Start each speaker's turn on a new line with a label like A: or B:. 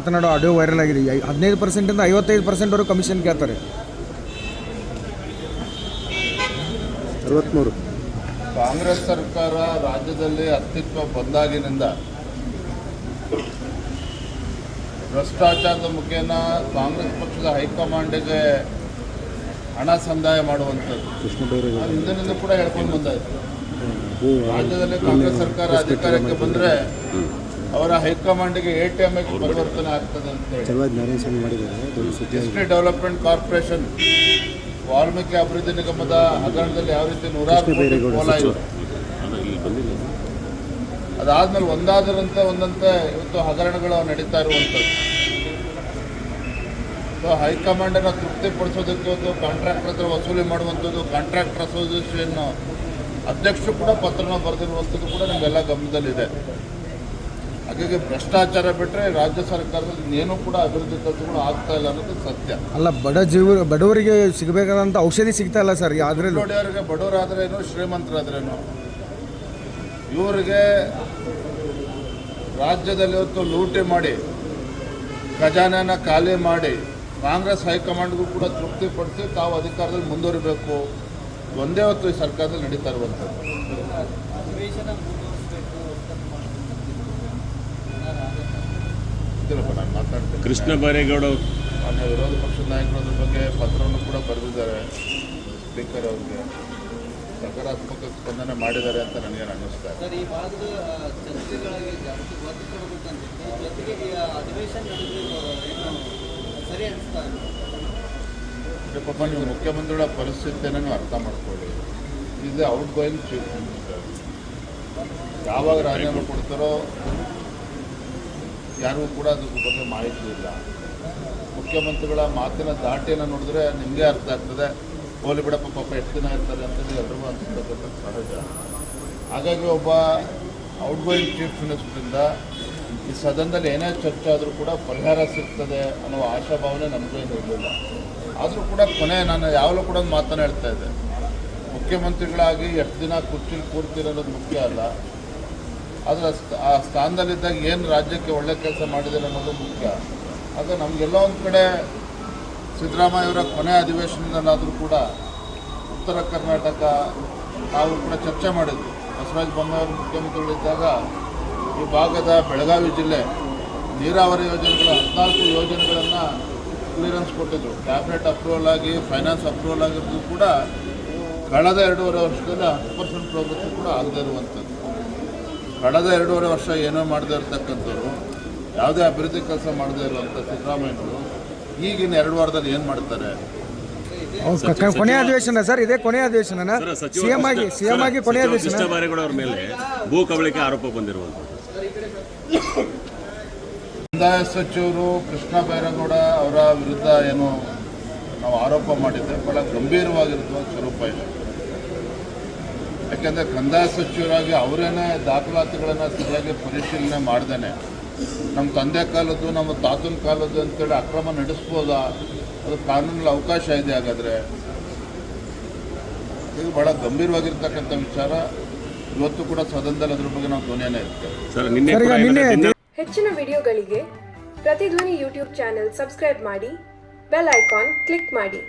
A: ಮಾತನಾಡೋ audio viral ಆಗಿದೆ. 15% 55% commission ಕೇಳ್ತಾರೆ.
B: 63
C: ಕಾಂಗ್ರೆಸ್ ಸರ್ಕಾರ ರಾಜ್ಯದಲ್ಲಿ ಅಸ್ತಿತ್ವ ಬಂದಾಗಿನಿಂದ ಭ್ರಷ್ಟಾಚಾರದ ಮುಖೇನ ಕಾಂಗ್ರೆಸ್ ಪಕ್ಷದ ಹೈಕಮಾಂಡಿಗೆ ಹಣ ಸಂದಾಯ ಮಾಡುವಂಥದ್ದು ಹಿಂದಿನಿಂದ ಕೂಡ ಹೇಳ್ಕೊಂಡು ಬಂದಾಯಿತು. ರಾಜ್ಯದಲ್ಲಿ ಕಾಂಗ್ರೆಸ್ ಸರ್ಕಾರ ಅಧಿಕಾರಕ್ಕೆ ಬಂದರೆ ಅವರ ಹೈಕಮಾಂಡಿಗೆ ATM ಪರಿವರ್ತನೆ ಆಗ್ತದೆ ಅಂತೇಳಿ ಎಸ್.ಟಿ. ಡೆವಲಪ್ಮೆಂಟ್ ಕಾರ್ಪೊರೇಷನ್ ವಾಲ್ಮೀಕಿ ಅಭಿವೃದ್ಧಿ ನಿಗಮದ ಹಗರಣದಲ್ಲಿ ಯಾವ ರೀತಿ 100 ಕೋಟಿ ಪೋಲಾಯಿತು, ಅದಾದ್ಮೇಲೆ ಒಂದಾದರಂತೆ ಒಂದಂತೆ ಇವತ್ತು ಹಗರಣಗಳು ನಡೀತಾ ಇರುವಂಥದ್ದು. ಸೊ ಹೈಕಮಾಂಡನ್ನು ತೃಪ್ತಿಪಡಿಸೋದಕ್ಕೆ ಒಂದು ಕಾಂಟ್ರಾಕ್ಟರ್ ಹತ್ರ ವಸೂಲಿ ಮಾಡುವಂಥದ್ದು, ಕಾಂಟ್ರಾಕ್ಟರ್ ಅಸೋಸಿಯೇಷನ್ ಅಧ್ಯಕ್ಷರು ಕೂಡ ಪತ್ರನ ಬರೆದಿರುವಂಥದ್ದು ಕೂಡ ನಮಗೆಲ್ಲ ಗಮನದಲ್ಲಿದೆ. ಹಾಗಾಗಿ ಭ್ರಷ್ಟಾಚಾರ ಬಿಟ್ಟರೆ ರಾಜ್ಯ ಸರ್ಕಾರದಲ್ಲಿ ಏನೂ ಕೂಡ ಅಭಿವೃದ್ಧಿ ಕೆಲಸಗಳು ಆಗ್ತಾ ಇಲ್ಲ ಅನ್ನೋದು ಸತ್ಯ.
A: ಅಲ್ಲ, ಬಡವರಿಗೆ ಸಿಗಬೇಕಾದಂಥ ಔಷಧಿ ಸಿಗ್ತಾ ಇಲ್ಲ ಸರ್. ಆದರೆ
C: ಬಡವರಿಗೆ ಬಡವರಾದ್ರೇನು ಶ್ರೀಮಂತರಾದ್ರೇನು ಇವರಿಗೆ ರಾಜ್ಯದಲ್ಲಿ ಇವತ್ತು ಲೂಟಿ ಮಾಡಿ ಖಜಾನೆಯನ್ನು ಖಾಲಿ ಮಾಡಿ ಕಾಂಗ್ರೆಸ್ ಹೈಕಮಾಂಡ್ಗೂ ಕೂಡ ತೃಪ್ತಿಪಡಿಸಿ ತಾವು ಅಧಿಕಾರದಲ್ಲಿ ಮುಂದುವರಿಬೇಕು ಒಂದೇ ಹೊತ್ತು ಈ ಸರ್ಕಾರದಲ್ಲಿ ನಡೀತಾ ಇರುವಂಥದ್ದು. ನಾನು ಮಾತಾಡ್ತೀನಿ.
B: ಕೃಷ್ಣ ಬೈರೇಗೌಡ
C: ಮಾನ್ಯ ವಿರೋಧ ಪಕ್ಷದ ನಾಯಕರು ಅದ್ರ ಬಗ್ಗೆ ಪತ್ರವನ್ನು ಕೂಡ ಬರೆದಿದ್ದಾರೆ. ಸ್ಪೀಕರ್ ಅವರಿಗೆ ಸಕಾರಾತ್ಮಕ ಸ್ಪಂದನೆ ಮಾಡಿದ್ದಾರೆ ಅಂತ ನನಗೆ ಅನ್ನಿಸ್ತಾ ಇದೆ. ಪಾಪ ನೀವು ಮುಖ್ಯಮಂತ್ರಿಗಳ ಪರಿಸ್ಥಿತಿಯನ್ನು ಅರ್ಥ ಮಾಡ್ಕೊಳ್ಳಿ. ಇದು ಔಟ್ ಗೋಯಿಂಗ್ ಚೀಫ್ ಮಿನಿಸ್ಟರ್. ಯಾವಾಗ ರಾಜೀನಾಮೆ ಕೊಡ್ತಾರೋ ಯಾರಿಗೂ ಕೂಡ ಅದ್ರ ಬಗ್ಗೆ ಮಾಹಿತಿ ಇಲ್ಲ. ಮುಖ್ಯಮಂತ್ರಿಗಳ ಮಾತಿನ ದಾಟಿಯನ್ನು ನೋಡಿದ್ರೆ ನಿಮಗೆ ಅರ್ಥ ಆಗ್ತದೆ, ಹೋಲಿ ಬಿಡಪ್ಪ ಪಾಪ ಎಷ್ಟು ದಿನ ಇರ್ತಾರೆ ಅಂತೇಳಿ ಎಲ್ರಿಗೂ ಅನಿಸ್ತಕ್ಕಂಥ ಸಹಜ. ಹಾಗಾಗಿ ಒಬ್ಬ ಔಟ್ ಗೋಯಿಂಗ್ ಚೀಫ್ ಮಿನಿಸ್ಟ್ರಿಂದ ಈ ಸದನದಲ್ಲಿ ಏನೇ ಚರ್ಚೆ ಆದರೂ ಕೂಡ ಪರಿಹಾರ ಸಿಗ್ತದೆ ಅನ್ನೋ ಆಶಾಭಾವನೆ ನಮಗೇನು ಇರಲಿಲ್ಲ. ಆದರೂ ಕೂಡ ಕೊನೆ ನಾನು ಯಾವಾಗಲೂ ಕೂಡ ಒಂದು ಮಾತನ್ನು ಹೇಳ್ತಾ ಇದ್ದೆ, ಮುಖ್ಯಮಂತ್ರಿಗಳಾಗಿ ಎಷ್ಟು ದಿನ ಕುರ್ಚಿಲಿ ಕೂರ್ತೀರ ಅನ್ನೋದು ಮುಖ್ಯ ಅಲ್ಲ, ಆದರೆ ಆ ಸ್ಥಾನದಲ್ಲಿದ್ದಾಗ ಏನು ರಾಜ್ಯಕ್ಕೆ ಒಳ್ಳೆ ಕೆಲಸ ಮಾಡಿದ್ದಾರೆ ಅನ್ನೋದು ಮುಖ್ಯ. ಆಗ ನಮಗೆಲ್ಲ ಒಂದು ಕಡೆ ಸಿದ್ದರಾಮಯ್ಯವರ ಕೊನೆ ಅಧಿವೇಶನದಲ್ಲಾದರೂ ಕೂಡ ಉತ್ತರ ಕರ್ನಾಟಕ ನಾವು ಕೂಡ ಚರ್ಚೆ ಮಾಡಿದ್ವಿ. ಬಸವರಾಜ ಬೊಮ್ಮಾಯಿಯವರು ಮುಖ್ಯಮಂತ್ರಿಗಳಿದ್ದಾಗ ಈ ಭಾಗದ ಬೆಳಗಾವಿ ಜಿಲ್ಲೆ ನೀರಾವರಿ ಯೋಜನೆಗಳ 14 ಯೋಜನೆಗಳನ್ನು ಕ್ಲಿಯರೆನ್ಸ್ ಕೊಟ್ಟಿದ್ರು. ಕ್ಯಾಬಿನೆಟ್ ಅಪ್ರೂವಲ್ ಆಗಿ ಫೈನಾನ್ಸ್ ಅಪ್ರೂವಲ್ ಆಗಿರೋದು ಕೂಡ ಕಳೆದ 2.5 ವರ್ಷದಲ್ಲಿ 10% ಪ್ರಗತಿ ಕೂಡ ಆಗದೇ ಇರುವಂಥದ್ದು. ಕಳೆದ 2.5 ವರ್ಷ ಏನೋ ಮಾಡದೇ ಇರತಕ್ಕಂಥವ್ರು, ಯಾವುದೇ ಅಭಿವೃದ್ಧಿ ಕೆಲಸ ಮಾಡದೇ ಇರುವಂಥ ಸಿದ್ದರಾಮಯ್ಯನವರು ಈಗಿನ 2 ವಾರದಲ್ಲಿ ಏನು ಮಾಡ್ತಾರೆ?
A: ಕೊನೆ ಅಧಿವೇಶನ ಸರ್, ಇದೇ ಕೊನೆ ಅಧಿವೇಶನ. ಸಿಎಂ ಆಗಿ ಕೊನೆ ಅಧಿವೇಶನ.
B: ಕೃಷ್ಣ ಬೈರೇಗೌಡ ಅವರ ಮೇಲೆ ಭೂ ಕಬಳಿಕೆ ಆರೋಪ ಬಂದಿರುವಂಥದ್ದು.
C: ಕಂದಾಯ ಸಚಿವರು ಕೃಷ್ಣ ಬೈರೇಗೌಡ ಅವರ ವಿರುದ್ಧ ಏನು ನಾವು ಆರೋಪ ಮಾಡಿದ್ದೆ ಭಾಳ ಗಂಭೀರವಾಗಿರುವ ಸ್ವರೂಪ ಇದೆ. ಯಾಕೆಂದರೆ ಕಂದಾಯ ಸಚಿವರಾಗಿ ಅವರೇನೇ ದಾಖಲಾತಿಗಳನ್ನು ಸರಿಯಾಗಿ ಪರಿಶೀಲನೆ ಮಾಡ್ದೇನೆ ನಮ್ಮ ತಂದೆ ಕಾಲದ್ದು ನಮ್ಮ ತಾತನ ಕಾಲದ್ದು ಅಂತೇಳಿ ಅಕ್ರಮ ನಡೆಸ್ಬೋದಾ? ಅದು ಕಾನೂನಲ್ಲಿ ಅವಕಾಶ ಇದೆ. ಹಾಗಾದರೆ ಇದು ಭಾಳ ಗಂಭೀರವಾಗಿರ್ತಕ್ಕಂಥ ವಿಚಾರ. ಇವತ್ತು ಕೂಡ ಸದನದಲ್ಲಿ ಅದ್ರ ಬಗ್ಗೆ ನಾವು ಧ್ವನಿಯನ್ನೇ ಇರ್ತೇವೆ.
D: ಹೆಚ್ಚಿನ ವಿಡಿಯೋಗಳಿಗೆ ಪ್ರತಿಧ್ವನಿ ಯೂಟ್ಯೂಬ್ ಚಾನೆಲ್ ಸಬ್ಸ್ಕ್ರೈಬ್ ಮಾಡಿ, ಬೆಲ್ ಐಕಾನ್ ಕ್ಲಿಕ್ ಮಾಡಿ.